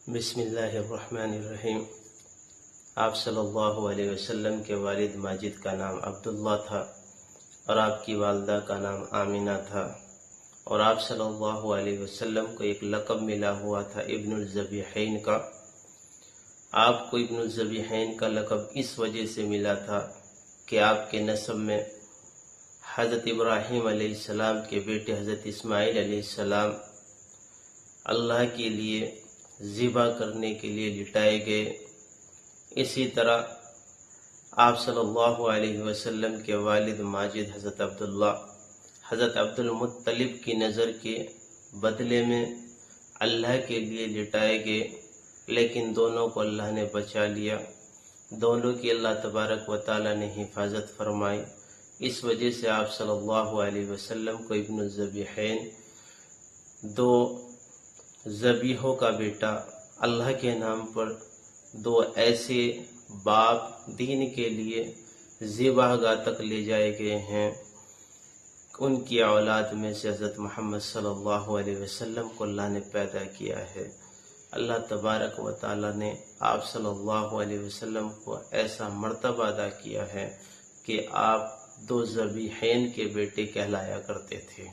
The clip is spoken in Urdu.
بسم اللہ الرحمن الرحیم۔ آپ صلی اللہ علیہ وسلم کے والد ماجد کا نام عبداللہ تھا اور آپ کی والدہ کا نام آمینہ تھا، اور آپ صلی اللہ علیہ وسلم کو ایک لقب ملا ہوا تھا ابن الذبیحین کا۔ آپ کو ابن الذبیحین کا لقب اس وجہ سے ملا تھا کہ آپ کے نسب میں حضرت ابراہیم علیہ السلام کے بیٹے حضرت اسماعیل علیہ السلام اللہ کے لیے ذبح کرنے کے لیے لٹائے گئے۔ اسی طرح آپ صلی اللہ علیہ وسلم کے والد ماجد حضرت عبداللہ حضرت عبد المطلب کی نظر کے بدلے میں اللہ کے لیے لٹائے گئے، لیکن دونوں کو اللہ نے بچا لیا، دونوں کی اللہ تبارک و تعالی نے حفاظت فرمائی۔ اس وجہ سے آپ صلی اللہ علیہ وسلم کو ابن الذبیحین، دو ذبیحوں کا بیٹا، اللہ کے نام پر دو ایسے باپ دین کے لیے ذبح گاہ تک لے جائے گئے ہیں، ان کی اولاد میں سے حضرت محمد صلی اللہ علیہ وسلم کو اللہ نے پیدا کیا ہے۔ اللہ تبارک و تعالی نے آپ صلی اللہ علیہ وسلم کو ایسا مرتبہ عطا کیا ہے کہ آپ دو ذبیحین کے بیٹے کہلایا کرتے تھے۔